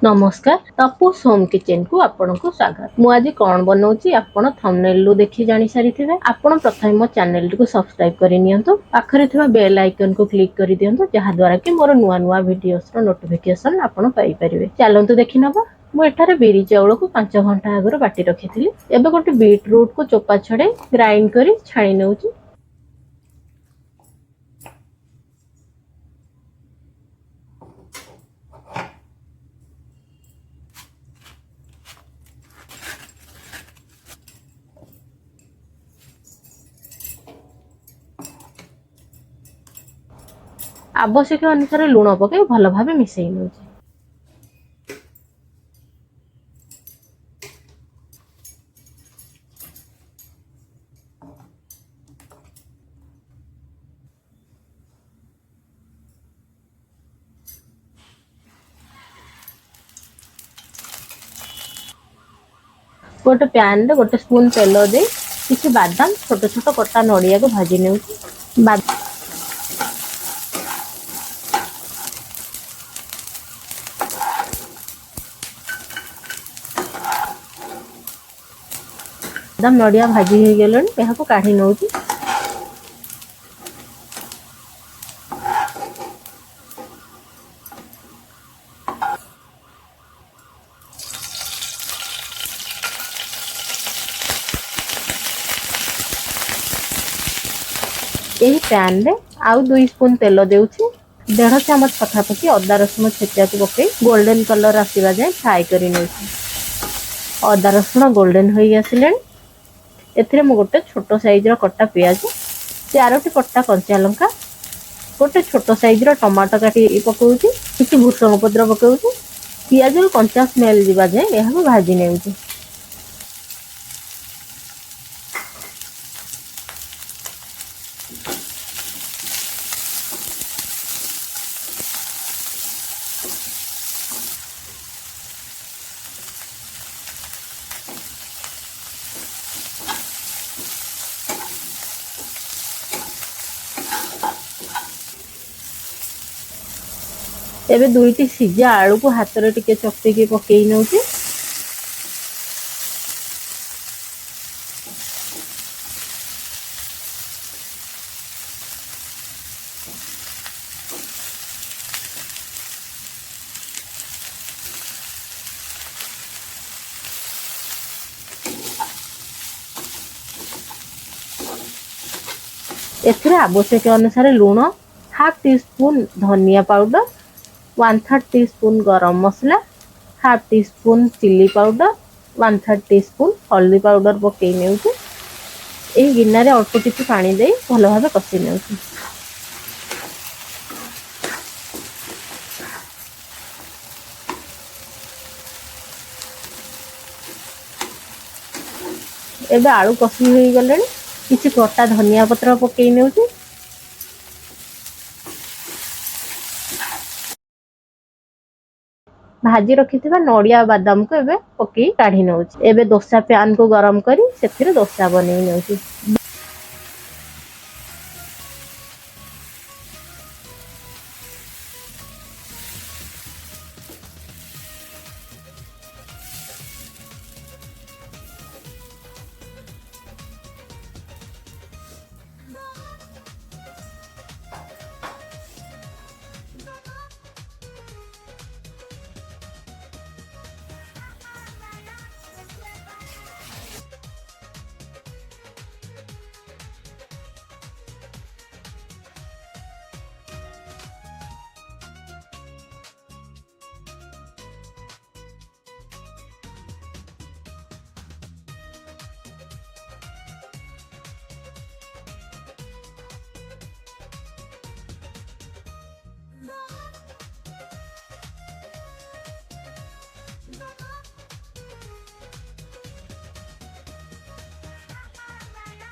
नमस्कार तपुस home kitchen को आपन को स्वागत। मु आज कौन बनाऊची आपन थंबनेल रु देखि जानि सारिथिबे। आपन प्रथम मो चैनल को सब्सक्राइब करि नियंतु। पाखरे थिबा बेल आइकन को क्लिक करि दियंतु जहा द्वारा कि मोर नुवा नुवा वीडियोस रो नोटिफिकेशन आपन पाई परिबे। चलंतु देखि नबा। मु एठारे बिरी चाउल को 5 घंटा आगर बाटी रखिथिली। एबे गोटे बीट रूट को चोपा छडे ग्राइंड करी छाणी नउची। आवश्यक अनुसार लूण पके भल भाबे मिसई नउची। गोटे पैन रे गोटे स्पून तेल दे किसी बादाम छोट छोट कटा नड़िया को भाजी नउची। बादाम नड़िया भाजी हो गेलन यहा को काढी नउची। यही पैन रे आउ 2 स्पून तेल देउची। 1.5 चामच पखापखी अदा रसुण छेचा को पके गोल्डन कलर आसीबा जाय फ्राई करी नउची। अदा रसुण गोल्डन होई आसिलेन एथिरे मु गोटे छोटो साइज रो कट्टा प्याज 4टी कट्टा कंचा लंका गोटे छोटो साइज रो टमाटो काटी पकाउची। किछि भुसंग पत्र पकाउची। प्याज रो कंचा स्मेल दिबा जाय एहा को भाजी नेउची। एबे दुईटी सिजा आलू को हाथ रे टिके चकटी के पकेई नउची। एथिरे आवश्यक अनुसार लूण, हाफ टी स्पून धनिया powder, 1/3 teaspoon garam masala, half teaspoon chilli powder, 1/3 teaspoon हल्दी पाउडर पकई नेउची। एही गिन्ना रे अल्प टिके पानी देई भल भाबे कसी नेउची। एबे आलू कसी होई गलेनी किछि कटा धनिया पत्र पकई नेउची। भाजी रखिथिबा नड़िया बादाम को एबे पकी काढी नउची। एबे डोसा पैन को गरम करी सेथिरे डोसा बनेई नउची।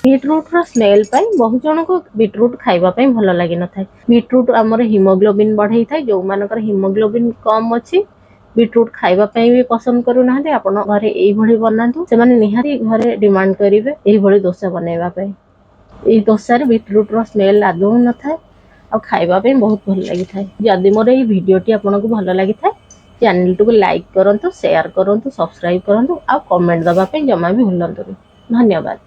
बीटरूट रो स्मेल पाई बहुत जन को बीटरूट खाइबा पाई भल लागि न थाए। बीटरूट हमर हीमोग्लोबिन बढ़ाई थाए। जो मानकर हीमोग्लोबिन कम अछि बीटरूट खाइबा पाई भी पसंद करू नाहंते आपण घरे एई भଳି बनांतु। से माने निहारी घरे डिमांड करिवे एई भଳି डोसा बनेबा पाई। एई डोसा रे बीटरूट रो स्मेल आदौ न थाए आ खाइबा पाई बहुत भल लागि थाए। जदि मोर एई वीडियोटी आपन को भल लागि थाए ଚ୍ୟାନେଲଟିକୁ ଲାଇକ୍ କରନ୍ତୁ, ସେୟାର କରନ୍ତୁ, ସବସ୍କ୍ରାଇବ୍ କରନ୍ତୁ ଆଉ କମେଣ୍ଟ ଦେବା ପାଇଁ ଜମା ବି ଭୁଲନ୍ତୁନି। ଧନ୍ୟବାଦ।